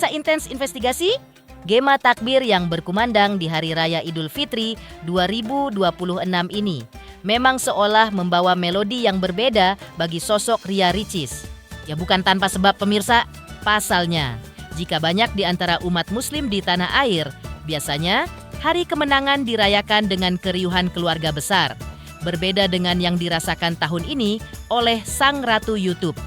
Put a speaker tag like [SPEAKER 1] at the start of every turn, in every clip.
[SPEAKER 1] Pemirsa Intens Investigasi, Gema Takbir yang berkumandang di Hari Raya Idul Fitri 2026 ini memang seolah membawa melodi yang berbeda bagi sosok Ria Ricis. Ya bukan tanpa sebab pemirsa, pasalnya jika banyak di antara umat muslim di tanah air, biasanya hari kemenangan dirayakan dengan keriuhan keluarga besar. Berbeda dengan yang dirasakan tahun ini oleh Sang Ratu YouTube,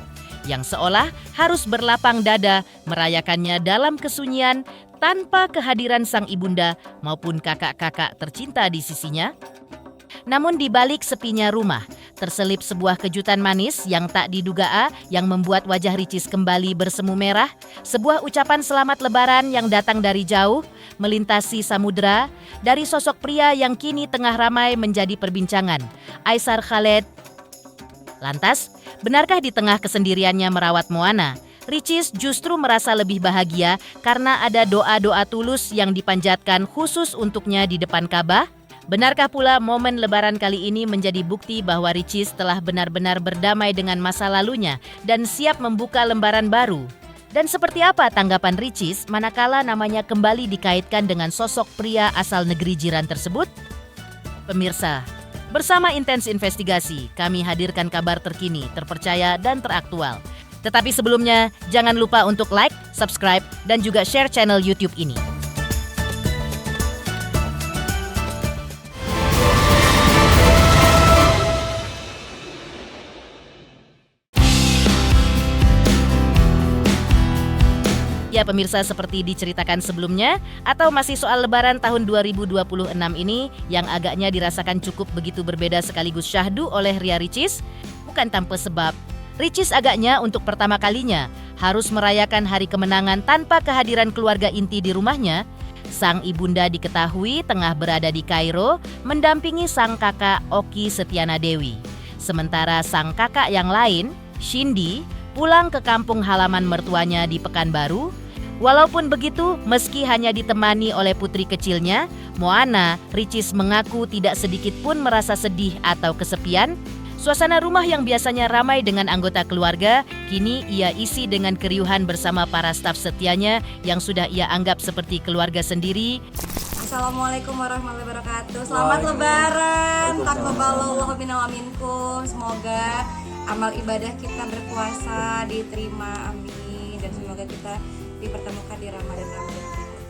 [SPEAKER 1] yang seolah harus berlapang dada merayakannya dalam kesunyian tanpa kehadiran sang ibunda maupun kakak-kakak tercinta di sisinya. Namun di balik sepinya rumah, terselip sebuah kejutan manis yang tak diduga yang membuat wajah Ricis kembali bersemu merah. Sebuah ucapan selamat lebaran yang datang dari jauh, melintasi samudera, dari sosok pria yang kini tengah ramai menjadi perbincangan, Aisar Khaled. Lantas, benarkah di tengah kesendiriannya merawat Moana, Ricis justru merasa lebih bahagia karena ada doa-doa tulus yang dipanjatkan khusus untuknya di depan Ka'bah? Benarkah pula momen lebaran kali ini menjadi bukti bahwa Ricis telah benar-benar berdamai dengan masa lalunya dan siap membuka lembaran baru? Dan seperti apa tanggapan Ricis manakala namanya kembali dikaitkan dengan sosok pria asal negeri jiran tersebut? Pemirsa, bersama Intens Investigasi, kami hadirkan kabar terkini, terpercaya, dan teraktual. Tetapi sebelumnya, jangan lupa untuk like, subscribe, dan juga share channel YouTube ini. Ya pemirsa, seperti diceritakan sebelumnya, atau masih soal lebaran tahun 2026 ini yang agaknya dirasakan cukup begitu berbeda sekaligus syahdu oleh Ria Ricis, bukan tanpa sebab. Ricis agaknya untuk pertama kalinya harus merayakan hari kemenangan tanpa kehadiran keluarga inti di rumahnya. Sang ibunda diketahui tengah berada di Kairo mendampingi sang kakak Oki Setiana Dewi. Sementara sang kakak yang lain, Shindy, pulang ke kampung halaman mertuanya di Pekanbaru. Walaupun begitu, meski hanya ditemani oleh putri kecilnya, Moana, Ricis mengaku tidak sedikit pun merasa sedih atau kesepian. Suasana rumah yang biasanya ramai dengan anggota keluarga, kini ia isi dengan keriuhan bersama para staf setianya yang sudah ia anggap seperti keluarga sendiri.
[SPEAKER 2] Assalamualaikum warahmatullahi wabarakatuh. Selamat lebaran. Taqabbalallahu minna wa minkum. Semoga amal ibadah kita berpuasa diterima, amin. Dan semoga kita dipertemukan di Ramadan berikutnya.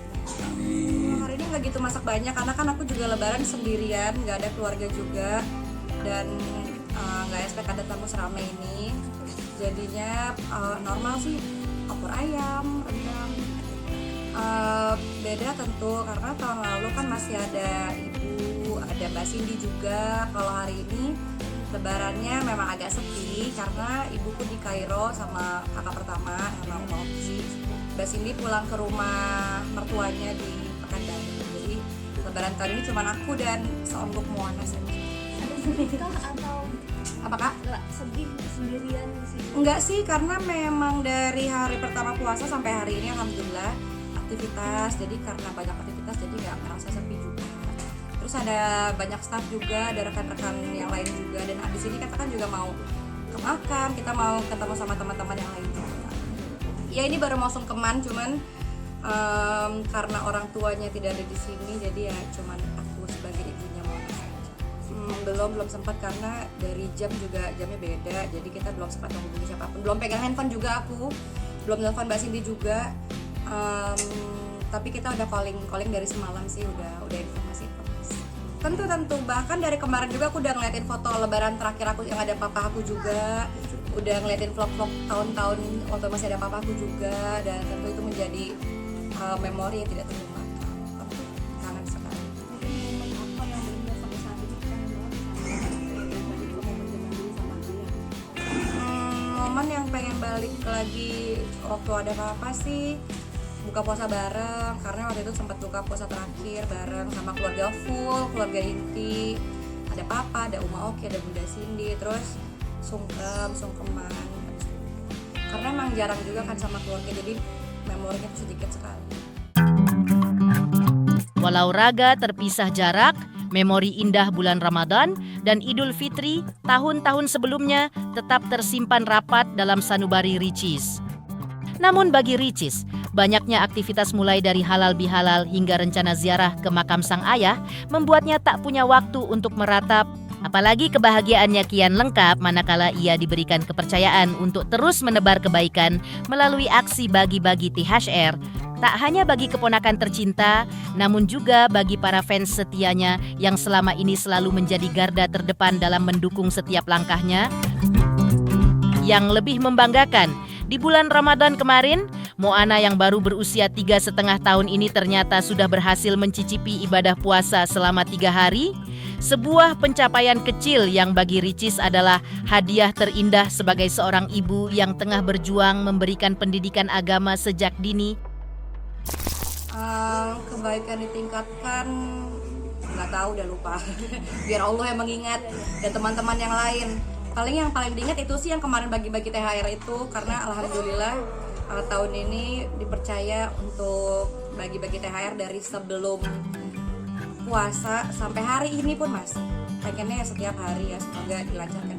[SPEAKER 2] Hari ini nggak gitu masak banyak karena kan aku juga lebaran sendirian, nggak ada keluarga juga, dan nggak expect ada tamu seramai ini. Jadinya normal sih, opor ayam, rendang. Beda tentu karena tahun lalu kan masih ada ibu, ada Mbak Cindy juga. Kalau hari ini lebarannya memang agak sepi karena ibuku di Kairo sama kakak pertama sama Om Oki. Mbak Cindy pulang ke rumah mertuanya di Pekanbaru. Jadi lebaran tahun ini cuma aku dan seonggok Moana saja.
[SPEAKER 3] Ada sedih kah atau
[SPEAKER 2] apa kak?
[SPEAKER 3] sedih sendirian di sini?
[SPEAKER 2] Enggak sih, karena memang dari hari pertama puasa sampai hari ini alhamdulillah aktivitas. Jadi karena banyak aktivitas jadi nggak merasa sepi juga. Terus ada banyak staff juga, ada rekan-rekan yang lain juga. Dan abis ini kita kan juga mau ke makam, kita mau ketemu sama teman-teman yang lain juga. Ya ini baru mau sungkeman, cuman karena orang tuanya tidak ada di sini, jadi ya cuman aku sebagai ibunya mau belum sempat karena dari jamnya beda, jadi kita belum sempat menghubungi siapapun, belum pegang handphone juga, aku belum telepon Mbak Cindy juga. Tapi kita udah calling dari semalam sih, udah informasi. Tentu bahkan dari kemarin juga aku udah ngeliatin foto lebaran terakhir aku yang ada papa aku juga, udah ngeliatin vlog tahun-tahun waktu masih ada papa aku juga, dan tentu itu menjadi memori yang tidak terlupakan. Tentu kangen sekali.
[SPEAKER 3] Momen apa yang berindah sampai saat ini kita
[SPEAKER 2] Momen yang pengen balik lagi waktu ada papa sih buka puasa bareng, karena waktu itu sempat buka puasa terakhir bareng sama keluarga full, keluarga inti, ada papa, ada Uma Oki, ada Bunda Cindy, terus sungkeman, karena emang jarang juga kan sama keluarga, jadi memorinya tuh sedikit sekali.
[SPEAKER 1] Walau raga terpisah jarak, memori indah bulan Ramadan dan Idul Fitri tahun-tahun sebelumnya tetap tersimpan rapat dalam sanubari Ricis. Namun bagi Ricis, Banyaknya aktivitas mulai dari halal bihalal hingga rencana ziarah ke makam sang ayah membuatnya tak punya waktu untuk meratap. Apalagi kebahagiaannya kian lengkap manakala ia diberikan kepercayaan untuk terus menebar kebaikan melalui aksi bagi-bagi THR. Tak hanya bagi keponakan tercinta, namun juga bagi para fans setianya yang selama ini selalu menjadi garda terdepan dalam mendukung setiap langkahnya. Yang lebih membanggakan, di bulan Ramadan kemarin, Moana yang baru berusia 3,5 tahun ini ternyata sudah berhasil mencicipi ibadah puasa selama 3 hari. Sebuah pencapaian kecil yang bagi Ricis adalah hadiah terindah sebagai seorang ibu yang tengah berjuang memberikan pendidikan agama sejak dini.
[SPEAKER 2] Kebaikan ditingkatkan, nggak tahu, udah lupa. Biar Allah yang mengingat dan teman-teman yang lain. Yang paling diingat itu sih yang kemarin bagi-bagi THR itu, karena alhamdulillah tahun ini dipercaya untuk bagi-bagi THR dari sebelum puasa sampai hari ini pun Mas. Pengennya setiap hari ya, semoga dilancarkan.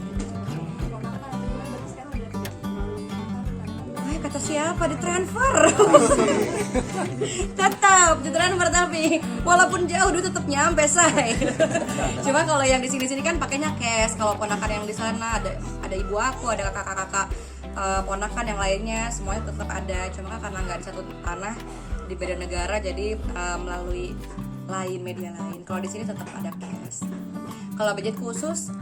[SPEAKER 2] Kata siapa, ditransfer? Tetap ditransfer, tapi walaupun jauh dia tetap nyampe say. Cuma kalau yang di sini kan pakainya cash. Kalau ponakan yang di sana ada ibu aku, ada kakak-kakak ponakan yang lainnya, semuanya tetap ada. Cuma karena nggak di satu tanah, di beda negara, jadi melalui media lain. Kalau di sini tetap ada cash. Kalau budget khusus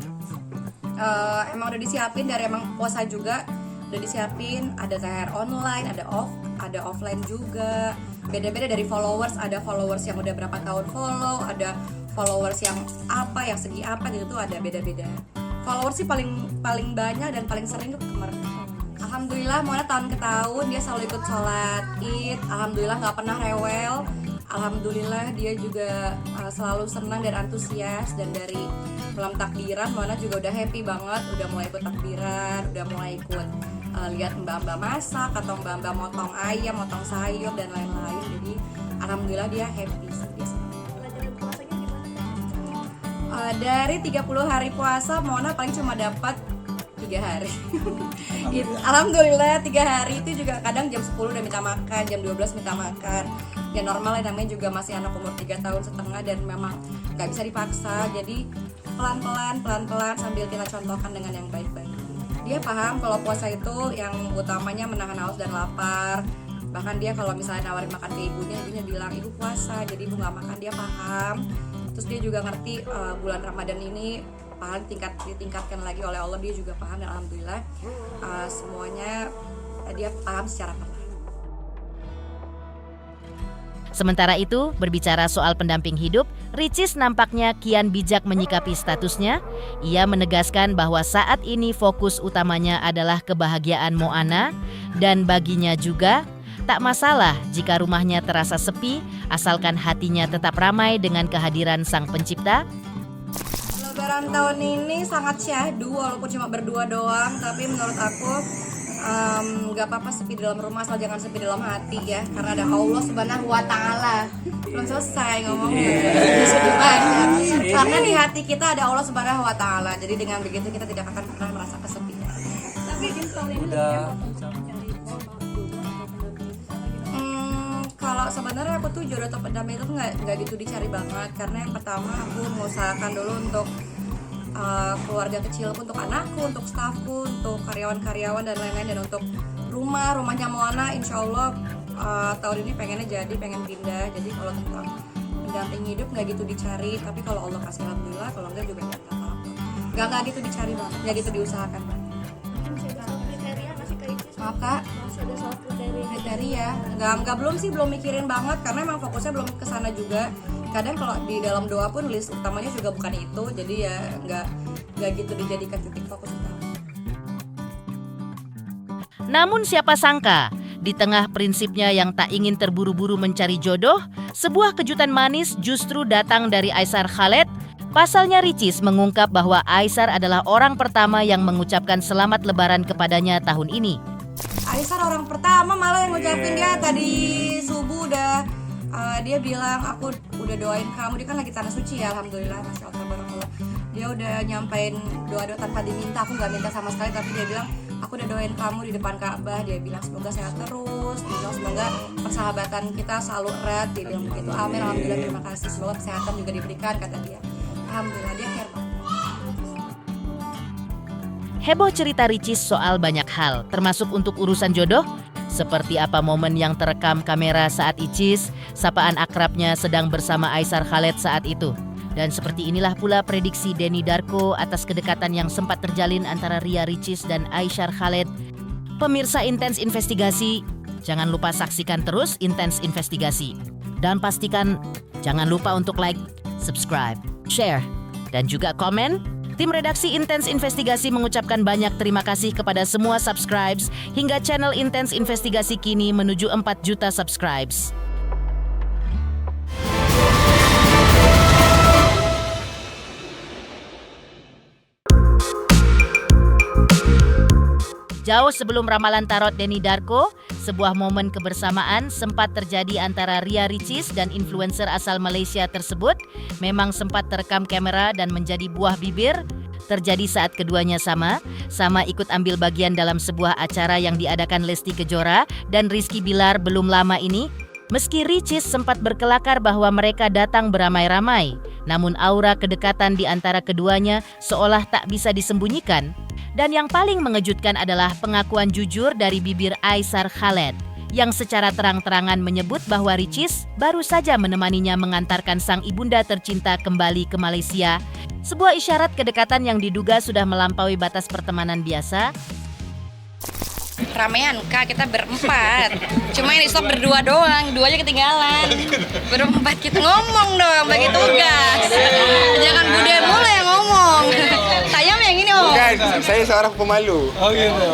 [SPEAKER 2] emang udah disiapin dari emang puasa juga. Udah disiapin, ada THR online, ada offline juga. Beda-beda dari followers, ada followers yang udah berapa tahun follow, ada followers yang apa, yang segi apa gitu tuh ada beda-beda. Followers sih paling banyak dan paling sering tuh kemarin. Alhamdulillah Moana tahun ke tahun dia selalu ikut sholat Id. Alhamdulillah nggak pernah rewel. Alhamdulillah dia juga selalu senang dan antusias. Dan dari malam takbiran Moana juga udah happy banget, udah mulai ikut takbiran, udah mulai ikut lihat mbak-mbak masak atau mbak-mbak motong ayam, motong sayur dan lain-lain. Jadi alhamdulillah dia happy sih. Dari 30 hari puasa Moana paling cuma dapat 3 hari. Alhamdulillah 3 hari itu juga kadang jam 10 udah minta makan, jam 12 minta makan. Ya normal ya, namanya juga masih anak umur 3,5 tahun dan memang gak bisa dipaksa. Jadi pelan-pelan sambil kita contohkan dengan yang baik-baik. Dia paham kalau puasa itu yang utamanya menahan haus dan lapar. Bahkan dia kalau misalnya nawarin makan ke ibunya bilang ibu puasa, jadi ibu gak makan, dia paham. Terus dia juga ngerti bulan Ramadan ini paham ditingkatkan lagi oleh Allah, dia juga paham dan alhamdulillah semuanya dia paham secara perlahan.
[SPEAKER 1] Sementara itu, berbicara soal pendamping hidup, Ricis nampaknya kian bijak menyikapi statusnya. Ia menegaskan bahwa saat ini fokus utamanya adalah kebahagiaan Moana dan baginya juga tak masalah jika rumahnya terasa sepi asalkan hatinya tetap ramai dengan kehadiran Sang Pencipta.
[SPEAKER 2] Lebaran tahun ini sangat syahdu walaupun cuma berdua doang, tapi menurut aku nggak apa-apa sepi di dalam rumah, asal jangan sepi dalam hati ya, karena ada Allah Subhanahu wa Ta'ala. Belum selesai ngomongnya, sedih banget. Karena di hati kita ada Allah Subhanahu wa Ta'ala, jadi dengan begitu kita tidak akan pernah merasa kesepian.
[SPEAKER 3] Tapi di tahun ini
[SPEAKER 2] kalau sebenarnya aku tuh jodoh atau pendamping itu nggak gitu dicari banget, karena yang pertama aku mengusahakan dulu untuk keluarga kecilku, untuk anakku, untuk stafku, untuk karyawan-karyawan dan lain-lain, dan untuk rumahnya Moana insya Allah tahun ini pengen pindah. Jadi kalau tentang pendamping hidup nggak gitu dicari, tapi kalau Allah kasih alhamdulillah, kalau enggak juga nggak apa-apa. Nggak gitu dicari banget, nggak gitu diusahakan banget.
[SPEAKER 3] kriteria masih kayak itu.
[SPEAKER 2] Maaf Kak,
[SPEAKER 3] Masih ada soal
[SPEAKER 2] kriteria nggak belum mikirin banget, karena emang fokusnya belum kesana juga. Kadang kalau di dalam doa pun list utamanya juga bukan itu, jadi ya nggak gitu dijadikan titik fokus utama.
[SPEAKER 1] Namun siapa sangka, di tengah prinsipnya yang tak ingin terburu-buru mencari jodoh, sebuah kejutan manis justru datang dari Aisar Khaled. Pasalnya Ricis mengungkap bahwa Aisar adalah orang pertama yang mengucapkan selamat lebaran kepadanya tahun ini.
[SPEAKER 2] Aisar orang pertama malah yang ngucapin, dia tadi subuh udah dia bilang aku udah doain kamu, dia kan lagi tanah suci ya, alhamdulillah, masya Allah, tabarakallah. Dia udah nyampein doa-doa tanpa diminta, aku nggak minta sama sekali, tapi dia bilang aku udah doain kamu di depan Ka'bah. Dia bilang semoga sehat terus, dia bilang semoga persahabatan kita selalu erat, dia bilang begitu. Amin, alhamdulillah, terima kasih, semoga kesehatan juga diberikan, kata dia. Alhamdulillah, dia care banget.
[SPEAKER 1] Heboh cerita Ricis soal banyak hal, termasuk untuk urusan jodoh. Seperti apa momen yang terekam kamera saat Icis, sapaan akrabnya sedang bersama Aisar Khaled saat itu. Dan seperti inilah pula prediksi Denny Darko atas kedekatan yang sempat terjalin antara Ria Ricis dan Aisar Khaled. Pemirsa Intens Investigasi, jangan lupa saksikan terus Intens Investigasi. Dan pastikan jangan lupa untuk like, subscribe, share, dan juga komen. Tim redaksi Intens Investigasi mengucapkan banyak terima kasih kepada semua subscribes hingga channel Intens Investigasi kini menuju 4 juta subscribes. Jauh sebelum ramalan tarot Denny Darko, sebuah momen kebersamaan sempat terjadi antara Ria Ricis dan influencer asal Malaysia tersebut. Memang sempat terekam kamera dan menjadi buah bibir. Terjadi saat keduanya sama ikut ambil bagian dalam sebuah acara yang diadakan Lesti Kejora dan Rizky Bilar belum lama ini. Meski Ricis sempat berkelakar bahwa mereka datang beramai-ramai, namun aura kedekatan di antara keduanya seolah tak bisa disembunyikan. Dan yang paling mengejutkan adalah pengakuan jujur dari bibir Aisar Khaled yang secara terang-terangan menyebut bahwa Ricis baru saja menemaninya mengantarkan sang ibunda tercinta kembali ke Malaysia. Sebuah isyarat kedekatan yang diduga sudah melampaui batas pertemanan biasa.
[SPEAKER 2] Ramean Kak, kita berempat. Cuma yang di stop berdua doang, duanya ketinggalan. Berempat kita ngomong dong, bagi tugas. Jangan Bude mulu yang ngomong. Saya yang ini om.
[SPEAKER 4] Bukan, saya seorang pemalu.
[SPEAKER 5] Oh gitu.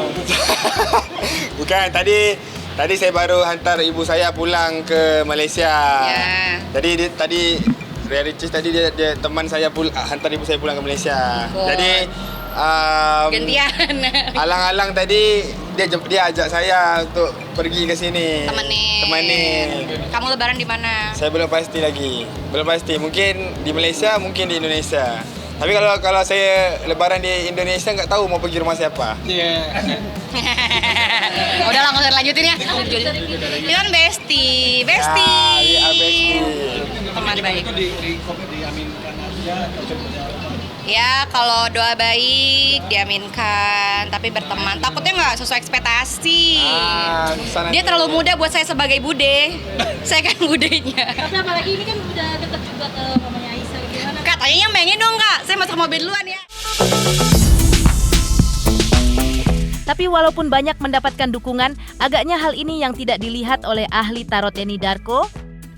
[SPEAKER 4] Bukan, tadi saya baru hantar ibu saya pulang ke Malaysia.
[SPEAKER 2] Ya.
[SPEAKER 4] Tadi Ria Ricis tadi dia teman saya hantar ibu saya pulang ke Malaysia.
[SPEAKER 2] Oh.
[SPEAKER 4] Jadi
[SPEAKER 2] Gantian.
[SPEAKER 4] alang-alang tadi dia ajak saya untuk pergi ke sini. Temenin.
[SPEAKER 2] Kamu lebaran di mana?
[SPEAKER 4] Saya belum pasti lagi. Belum pasti. Mungkin di Malaysia, mungkin di Indonesia. Tapi kalau saya lebaran di Indonesia nggak tahu mau pergi rumah siapa.
[SPEAKER 5] Iya.
[SPEAKER 2] Udah lah, nggak usah lanjutin ya. Ini kan bestie.
[SPEAKER 4] Ya, bestie.
[SPEAKER 2] Teman baik.
[SPEAKER 5] Itu diaminkan aja atau seperti apa?
[SPEAKER 2] Ya, kalau doa baik diaminkan, tapi berteman. Takutnya nggak sesuai ekspektasi.
[SPEAKER 4] Susah nanti.
[SPEAKER 2] Dia terlalu muda buat saya sebagai bude. Saya kan budenya.
[SPEAKER 3] Tapi apalagi ini kan udah deket juga ke mamanya Aisyah, gimana?
[SPEAKER 2] Katanya nyambengin dong Kak, saya masuk mobil duluan ya.
[SPEAKER 1] Tapi walaupun banyak mendapatkan dukungan, agaknya hal ini yang tidak dilihat oleh ahli tarot Denny Darko.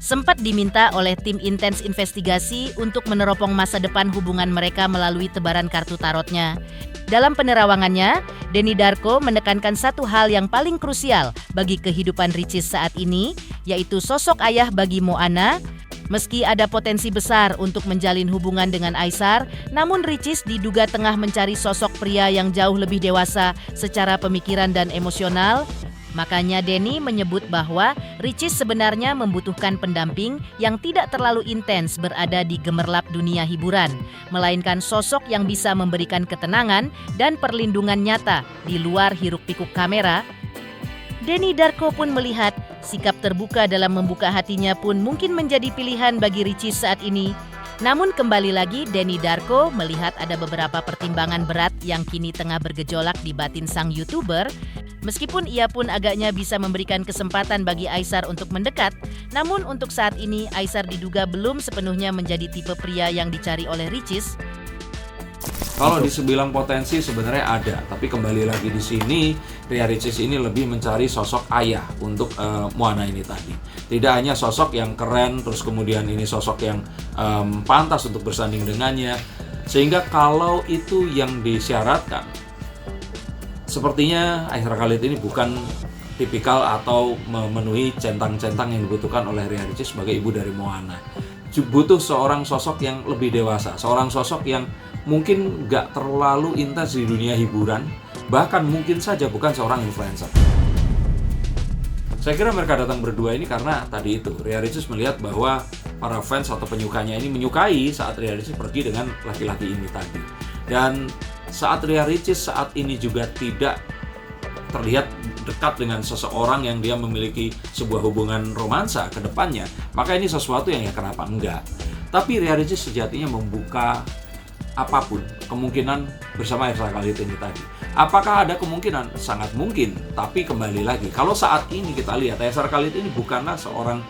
[SPEAKER 1] Sempat diminta oleh tim Intens Investigasi untuk meneropong masa depan hubungan mereka melalui tebaran kartu tarotnya. Dalam penerawangannya, Denny Darko menekankan satu hal yang paling krusial bagi kehidupan Ricis saat ini, yaitu sosok ayah bagi Moana. Meski ada potensi besar untuk menjalin hubungan dengan Aisar, namun Ricis diduga tengah mencari sosok pria yang jauh lebih dewasa secara pemikiran dan emosional. Makanya Denny menyebut bahwa Ricis sebenarnya membutuhkan pendamping yang tidak terlalu intens berada di gemerlap dunia hiburan, melainkan sosok yang bisa memberikan ketenangan dan perlindungan nyata di luar hiruk-pikuk kamera. Denny Darko pun melihat sikap terbuka dalam membuka hatinya pun mungkin menjadi pilihan bagi Ricis saat ini. Namun kembali lagi Denny Darko melihat ada beberapa pertimbangan berat yang kini tengah bergejolak di batin sang YouTuber. Meskipun ia pun agaknya bisa memberikan kesempatan bagi Aisar untuk mendekat, namun untuk saat ini Aisar diduga belum sepenuhnya menjadi tipe pria yang dicari oleh Ricis.
[SPEAKER 5] Kalau dibilang potensi sebenarnya ada, tapi kembali lagi di sini Ria Ricis ini lebih mencari sosok ayah untuk Moana ini tadi. Tidak hanya sosok yang keren, terus kemudian ini sosok yang pantas untuk bersanding dengannya. Sehingga kalau itu yang disyaratkan, sepertinya Aisar Khaled ini bukan tipikal atau memenuhi centang-centang yang dibutuhkan oleh Ria Ricis sebagai ibu dari Moana. Butuh seorang sosok yang lebih dewasa, seorang sosok yang mungkin nggak terlalu intens di dunia hiburan, bahkan mungkin saja bukan seorang influencer. Saya kira mereka datang berdua ini karena tadi itu, Ria Ricis melihat bahwa para fans atau penyukanya ini menyukai saat Ria Ricis pergi dengan laki-laki ini tadi. Dan saat Ria Ricis saat ini juga tidak terlihat dekat dengan seseorang yang dia memiliki sebuah hubungan romansa ke depannya, maka ini sesuatu yang ya kenapa enggak. Tapi Ria Ricis sejatinya membuka apapun kemungkinan bersama Aisha Khalid ini tadi. Apakah ada kemungkinan? Sangat mungkin. Tapi kembali lagi, kalau saat ini kita lihat Aisha Khalid ini bukanlah seorang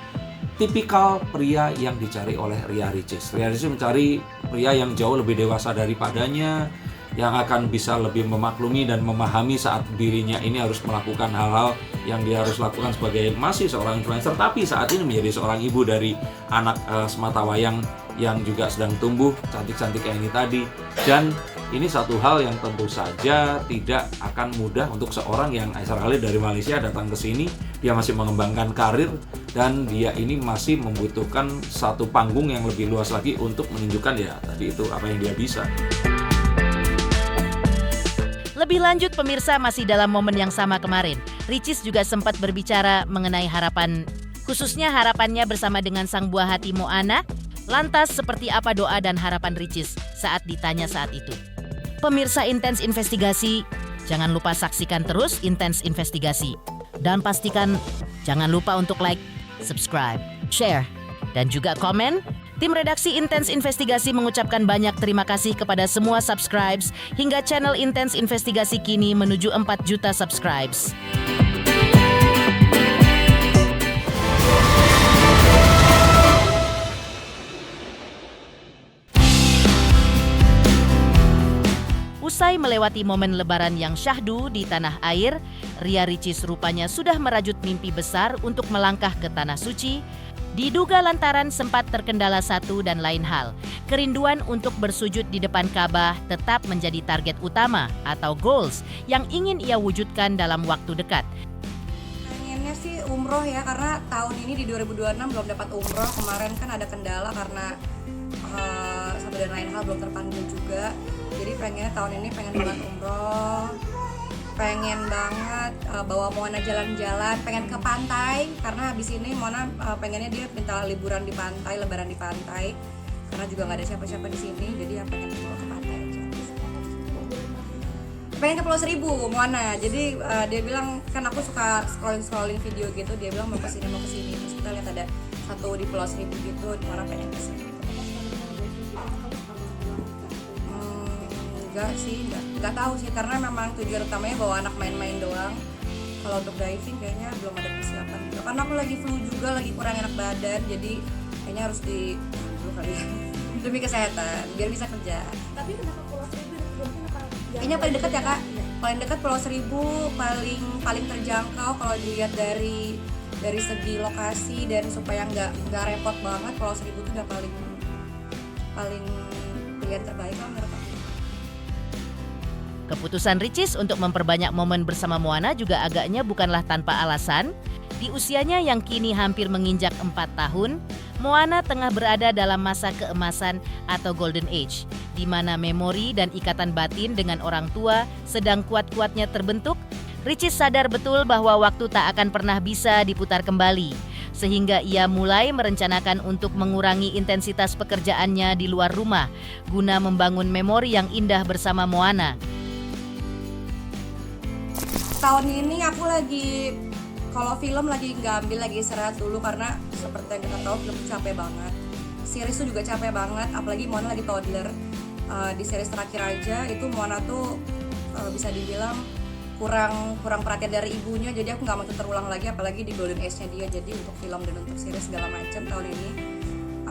[SPEAKER 5] tipikal pria yang dicari oleh Ria Ricis. Ria Ricis mencari pria yang jauh lebih dewasa daripadanya, yang akan bisa lebih memaklumi dan memahami saat dirinya ini harus melakukan hal-hal yang dia harus lakukan sebagai masih seorang influencer, tapi saat ini menjadi seorang ibu dari anak sematawayang yang juga sedang tumbuh cantik-cantik kayak ini tadi. Dan ini satu hal yang tentu saja tidak akan mudah untuk seorang yang Aisha Khalid dari Malaysia datang ke sini. Dia masih mengembangkan karir dan dia ini masih membutuhkan satu panggung yang lebih luas lagi untuk menunjukkan ya tadi itu apa yang dia bisa.
[SPEAKER 1] Lebih lanjut pemirsa, masih dalam momen yang sama kemarin, Ricis juga sempat berbicara mengenai harapan, khususnya harapannya bersama dengan sang buah hati Moana. Lantas seperti apa doa dan harapan Ricis saat ditanya saat itu? Pemirsa Intens Investigasi, jangan lupa saksikan terus Intens Investigasi. Dan pastikan jangan lupa untuk like, subscribe, share, dan juga komen. Tim redaksi Intens Investigasi mengucapkan banyak terima kasih kepada semua subscribes hingga channel Intens Investigasi kini menuju 4 juta subscribes. Usai melewati momen lebaran yang syahdu di tanah air, Ria Ricis rupanya sudah merajut mimpi besar untuk melangkah ke Tanah Suci. Diduga lantaran sempat terkendala satu dan lain hal. Kerinduan untuk bersujud di depan Ka'bah tetap menjadi target utama atau goals yang ingin ia wujudkan dalam waktu dekat.
[SPEAKER 2] Pengennya sih umroh ya, karena tahun ini di 2026 belum dapat umroh. Kemarin kan ada kendala karena satu dan lain hal belum terpanggil juga. Jadi pengennya tahun ini pengen banget umroh. Pengen banget bawa Moana jalan-jalan, pengen ke pantai karena habis ini Moana pengennya dia minta liburan di pantai, lebaran di pantai karena juga nggak ada siapa-siapa di sini, jadi ya pengen bawa ke pantai aja. Pengen ke Pulau Seribu Moana, jadi dia bilang kan aku suka scrolling video gitu, dia bilang mau ke sini terus kita lihat ada satu di Pulau Seribu gitu, Moana pengen ke sini. Enggak sih, enggak tahu sih karena memang tujuan utamanya bawa anak main-main doang. Kalau untuk diving kayaknya belum ada persiapan gitu. Karena aku lagi flu juga, lagi kurang enak badan, jadi kayaknya harus di dulu kali ya. Demi kesehatan, biar bisa kerja.
[SPEAKER 3] Tapi kenapa Pulau Seribu
[SPEAKER 2] Kayaknya paling dekat ya Kak. Paling dekat Pulau Seribu, paling terjangkau kalau dilihat dari segi lokasi dan supaya nggak repot banget. Pulau Seribu itu udah paling pilihan terbaik lah menurut aku.
[SPEAKER 1] Keputusan Ricis untuk memperbanyak momen bersama Moana juga agaknya bukanlah tanpa alasan. Di usianya yang kini hampir menginjak 4 tahun, Moana tengah berada dalam masa keemasan atau golden age, di mana memori dan ikatan batin dengan orang tua sedang kuat-kuatnya terbentuk. Ricis sadar betul bahwa waktu tak akan pernah bisa diputar kembali, sehingga ia mulai merencanakan untuk mengurangi intensitas pekerjaannya di luar rumah, guna membangun memori yang indah bersama Moana.
[SPEAKER 2] Tahun ini aku lagi kalau film lagi nggak ambil, lagi istirahat dulu karena seperti yang kita tahu film itu capek banget. Series tuh juga capek banget, apalagi Moana lagi toddler. Di series terakhir aja itu Moana tuh bisa dibilang kurang perhatian dari ibunya, jadi aku nggak mau terulang lagi, apalagi di golden age-nya dia. Jadi untuk film dan untuk series segala macam tahun ini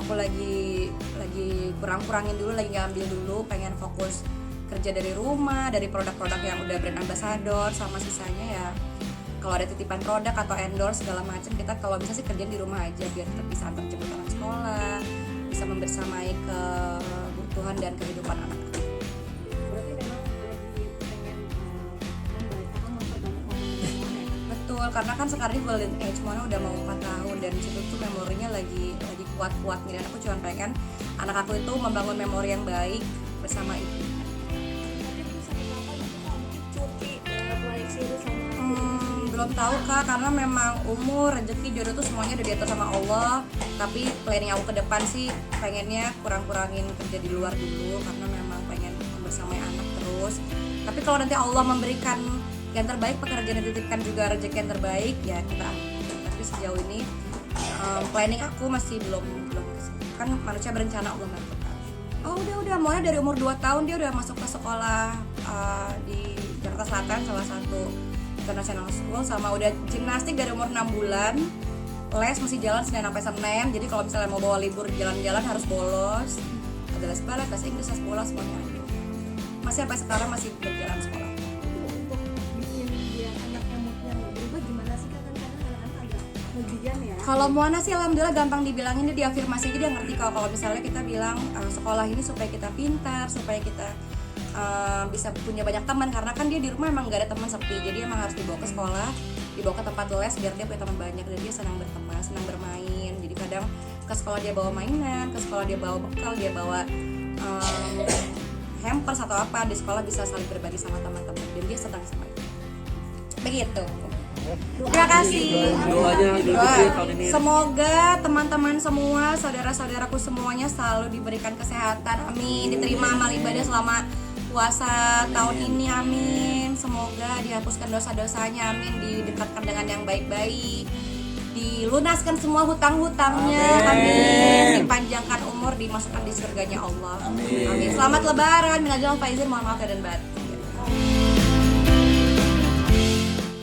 [SPEAKER 2] aku lagi kurangin dulu, lagi nggak ambil dulu, pengen fokus kerja dari rumah, dari produk-produk yang udah brand ambassador, sama sisanya ya kalau ada titipan produk atau endorse segala macam, kita kalau bisa sih kerjain di rumah aja biar tetap bisa antar jemput anak sekolah, bisa membersamai kebutuhan dan kehidupan anak.
[SPEAKER 3] Berarti memang lagi pengen memperbanyak momen.
[SPEAKER 2] Betul, karena kan sekarang ini golden age, Moana udah mau 4 tahun dan situ tuh memorinya lagi kuat-kuatnya, dan aku cuma pengen anak aku itu membangun memori yang baik bersama ibu. Belum tahu Kak, karena memang umur, rezeki, jodoh tuh semuanya udah diatur sama Allah. Tapi planning aku ke depan sih pengennya kurangin kerja di luar dulu, karena memang pengen bersamai anak terus. Tapi kalau nanti Allah memberikan yang terbaik, pekerjaan yang dititipkan juga rezeki yang terbaik ya kita ambil. Tapi sejauh ini planning aku masih belum kan manusia berencana Allah menentukan. Oh udah mulai dari umur 2 tahun dia udah masuk ke sekolah di Jakarta Selatan, salah satu international school, sama udah gimnastik dari umur 6 bulan. Les masih jalan Senin sampai Senin, jadi kalau misalnya mau bawa libur jalan-jalan harus bolos. Ada les balet, les Inggris, les bola semuanya. Masih sampai sekarang masih berjalan sekolah.
[SPEAKER 3] Untuk bikin dia anaknya moodnya berubah gimana sih? Kadang-kadang anak-anak agak ngegian ya.
[SPEAKER 2] Kalau Moana sih alhamdulillah gampang dibilangin, dia diafirmasi aja, dia ngerti kalau misalnya kita bilang sekolah ini supaya kita pintar, supaya kita bisa punya banyak teman, karena kan dia di rumah emang gak ada teman, sepi, jadi emang harus dibawa ke sekolah, dibawa ke tempat les biar dia punya teman banyak dan dia senang berteman, senang bermain. Jadi kadang ke sekolah dia bawa mainan, ke sekolah dia bawa bekal, dia bawa hampers atau apa, di sekolah bisa saling berbagi sama teman-teman dan dia senang sama itu. Begitu. Terima kasih. Doa. Semoga teman-teman semua, saudara-saudaraku semuanya selalu diberikan kesehatan. Amin. Diterima amal ibadah selama puasa tahun ini. Amin. Semoga dihapuskan dosa-dosanya. Amin. Didekatkan dengan yang baik-baik. Dilunaskan semua hutang-hutangnya. Amin. Dipanjangkan umur, dimasukkan di surganya Allah. Amin. Selamat Lebaran. Minal aidin wal faizin. Mohon maaf dan batin.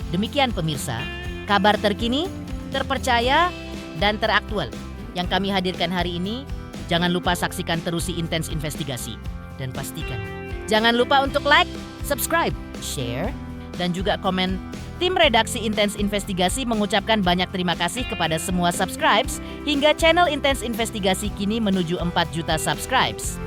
[SPEAKER 1] Demikian pemirsa, kabar terkini, terpercaya, dan teraktual yang kami hadirkan hari ini. Jangan lupa saksikan terus Intens Investigasi. Dan pastikan, jangan lupa untuk like, subscribe, share, dan juga komen. Tim redaksi Intens Investigasi mengucapkan banyak terima kasih kepada semua subscribers hingga channel Intens Investigasi kini menuju 4 juta subscribers.